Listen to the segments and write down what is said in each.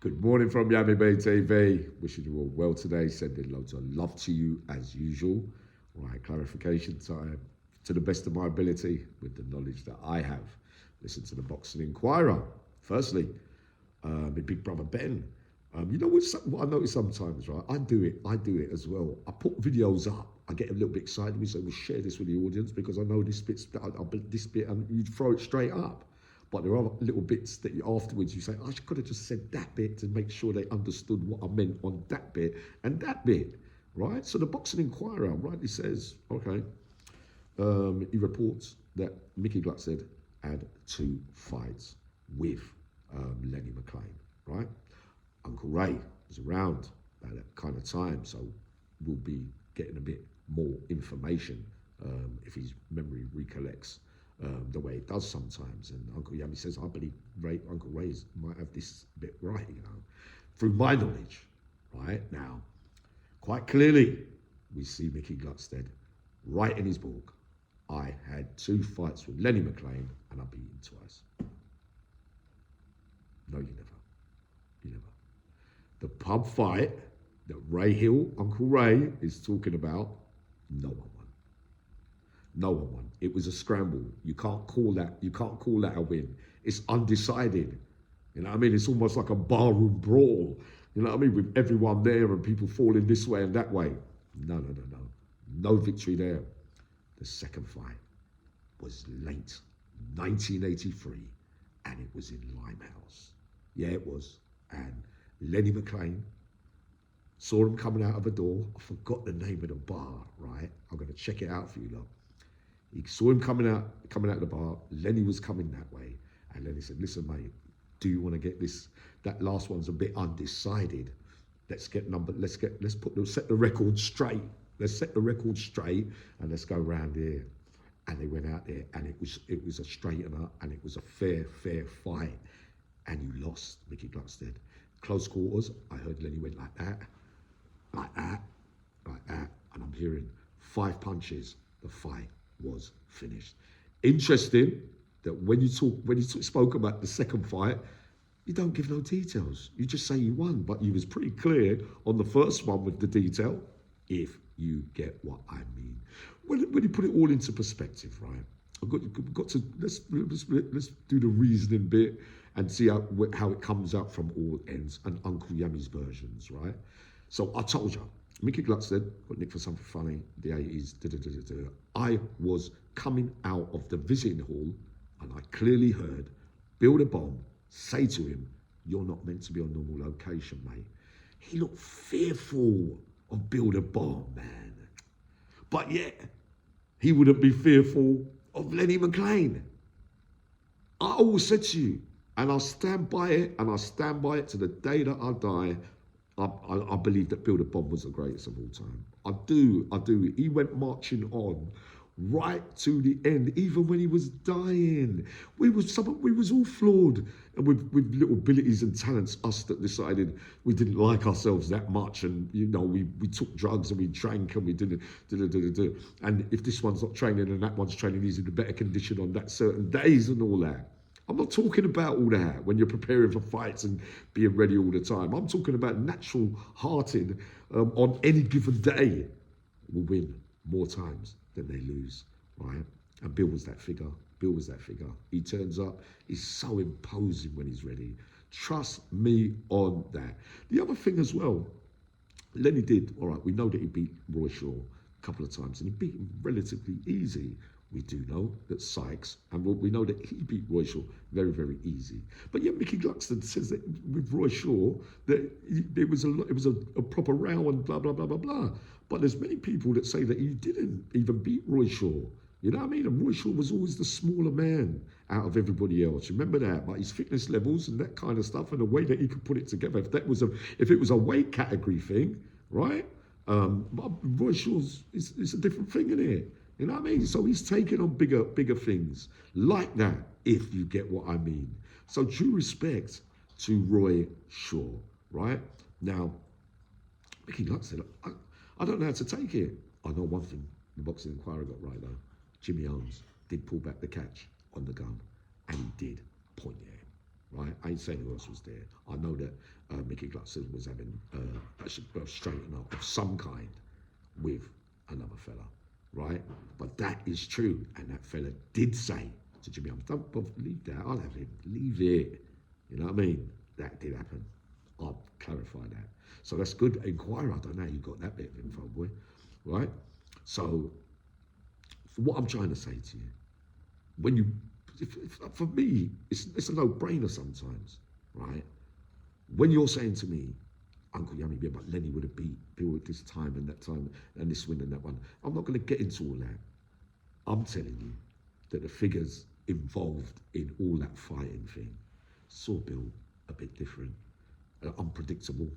Good morning from Yami Bay TV. Wishing you all well today. Sending loads of love to you as usual. Right, clarification time. To the best of my ability, with the knowledge that I have. Listen to the Boxing Inquirer. Firstly, my big brother Ben. You know what I notice sometimes, right? I do it as well. I put videos up. I get a little bit excited. We say, we'll share this with the audience because I know this bit, and you throw it straight up. But there are little bits that afterwards you say, I could have just said that bit to make sure they understood what I meant on that bit and that bit, right? So the Boxing Inquirer rightly says, okay, he reports that Mickey Gluckstead had 2 fights with Lenny Maclean, right? Uncle Ray was around at that kind of time, so we'll be getting a bit more information if his memory recollects the way it does sometimes. And Uncle Yami says, I believe Uncle Ray might have this bit right, you know, through my knowledge, right? Now, quite clearly, we see Mickey Gluckstead right in his book. I had 2 fights with Lenny Maclean and I beat him twice. No, you never. You never. The pub fight that Ray Hill, Uncle Ray, is talking about, no one won. No one won. It was a scramble. You can't call that a win. It's undecided. You know what I mean? It's almost like a barroom brawl. You know what I mean? With everyone there and people falling this way and that way. No. No victory there. The second fight was late 1983 and it was in Limehouse. Yeah, it was. And Lenny Maclean saw him coming out of a door. I forgot the name of the bar, right? I'm going to check it out for you lot. He saw him coming out of the bar. Lenny was coming that way. And Lenny said, listen, mate, do you want to get this? That last one's a bit undecided. Let's set the record straight. Let's set the record straight and let's go round here. And they went out there and it was a straightener and it was a fair fight. And you lost, Mickey Gluckstead. Close quarters, I heard Lenny went like that. And I'm hearing 5 punches, the fight was finished. Interesting that when you spoke about the second fight, you don't give no details. You just say you won, but you was pretty clear on the first one with the detail, if you get what I mean. When you put it all into perspective, right? Let's do the reasoning bit and see how it comes out from all ends and Uncle Yami's versions, right? So I told you, Mickey Gluckstead got nicked for something funny, the 80s, I was coming out of the visiting hall and I clearly heard Build a Bomb say to him, you're not meant to be on normal location, mate. He looked fearful of Build a Bomb, man. But yet, he wouldn't be fearful of Lenny Maclean. I always said to you, and I'll stand by it, and I'll stand by it to the day that I die, I believe that Build a Bomb was the greatest of all time. I do. He went marching on right to the end, even when he was dying. We was all flawed and with little abilities and talents, us that decided we didn't like ourselves that much, and you know, we took drugs and we drank and we didn't. And if this one's not training and that one's training, he's in a better condition on that certain days and all that. I'm not talking about all that when you're preparing for fights and being ready all the time. I'm talking about natural-hearted on any given day will win more times than they lose, right? And Bill was that figure. He turns up. He's so imposing when he's ready. Trust me on that. The other thing as well, Lenny did, all right, we know that he beat Roy Shaw a couple of times and he beat him relatively easy. We do know that Sykes, and we know that he beat Roy Shaw very, very easy. But yet Mickey Gluckstead says that with Roy Shaw, that it was a proper row and blah, blah, blah, blah, blah. But there's many people that say that he didn't even beat Roy Shaw. You know what I mean? And Roy Shaw was always the smaller man out of everybody else. Remember that? But his fitness levels and that kind of stuff and the way that he could put it together. If it was a weight category thing, right? But Roy Shaw's it's a different thing, isn't it? You know what I mean? So he's taking on bigger things like that, if you get what I mean. So due respect to Roy Shaw, right? Now, Mickey Gluckstead, I don't know how to take it. I know one thing the Boxing Inquirer got right though. Jimmy Owens did pull back the catch on the gun, and he did point at him. right? I ain't saying who else was there. I know that Mickey Gluckstead was having a straightener of some kind with another fella, right? But that is true, and that fella did say to Jimmy Holmes, don't leave that, I'll have him, leave it. You know what I mean? That did happen. I'll clarify that. So that's good. Inquirer, I don't know how you got that bit of info, boy, right? So what I'm trying to say to you, when you, for me, it's a no-brainer sometimes, right? When you're saying to me, Uncle Yummy, yeah, but Lenny would have beat Bill at this time and that time and this win and that one. I'm not going to get into all that. I'm telling you that the figures involved in all that fighting thing saw Bill a bit different, unpredictable.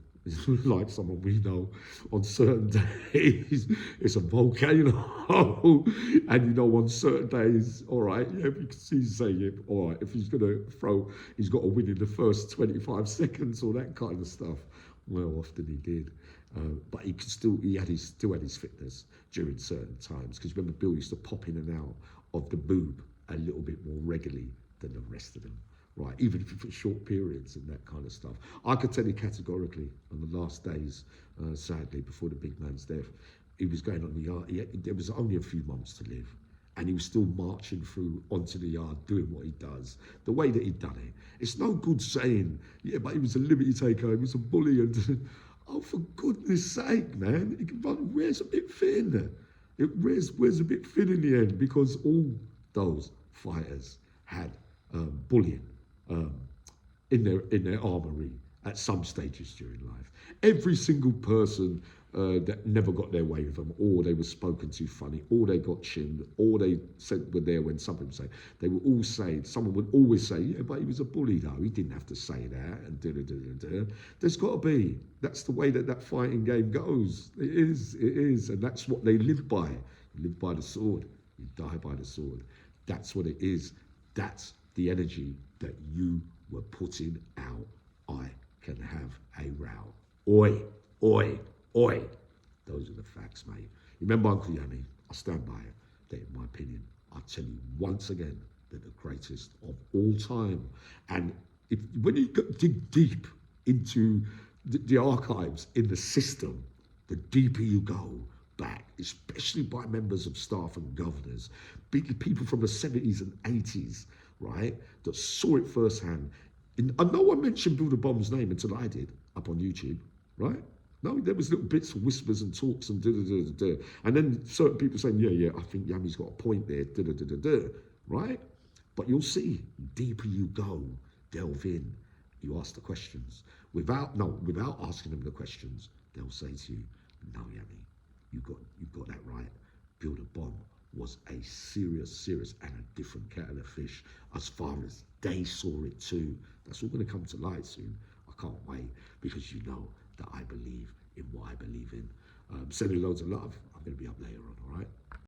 Like someone we know on certain days, it's a volcano. And you know, on certain days, all right, yeah, if you can see saying, all right, if he's going to throw, he's got to win in the first 25 seconds or that kind of stuff. Well, often he did. But he could still, still had his fitness during certain times. Because remember, Bill used to pop in and out of the boob a little bit more regularly than the rest of them. Right, even if for short periods and that kind of stuff. I could tell you categorically on the last days, sadly, before the big man's death, he was going on the yard. There was only a few months to live, and he was still marching through onto the yard, doing what he does, the way that he'd done it. It's no good saying, yeah, but he was a liberty taker, he was a bully, and oh, for goodness sake, man, it wears a bit thin. It wears a bit thin in the end, because all those fighters had bullying in their armory at some stages during life. Every single person that never got their way with them, or they were spoken to funny, or they got chinned, or they said were there when something was said, they would all say, someone would always say, yeah, but he was a bully though, he didn't have to say that, and da-da-da-da-da. There's got to be. That's the way that fighting game goes. It is, and that's what they live by. You live by the sword, you die by the sword. That's what it is. That's the energy that you were putting out. I can have a row. Oi, oi, oi. Those are the facts, mate. Remember, Uncle Yummy, I stand by it. That, in my opinion, I tell you once again, they're the greatest of all time. And when you dig deep into the archives in the system, the deeper you go back, especially by members of staff and governors, people from the 70s and 80s, right, that saw it firsthand. And no one mentioned Bill the Bomb's name until I did, up on YouTube, right? No, there was little bits of whispers and talks and da-da-da-da-da. And then certain people saying, yeah, I think Yammy's got a point there, da-da-da-da-da, right? But you'll see, deeper you go, delve in, you ask the questions. Without asking them the questions, they'll say to you, no, Yammy, you got that right. Bill the Bomb was a serious and a different kettle of fish as far as they saw it too. That's all going to come to light soon. I can't wait, because you know that I believe in what I believe in. Sending loads of love. I'm going to be up later on, all right?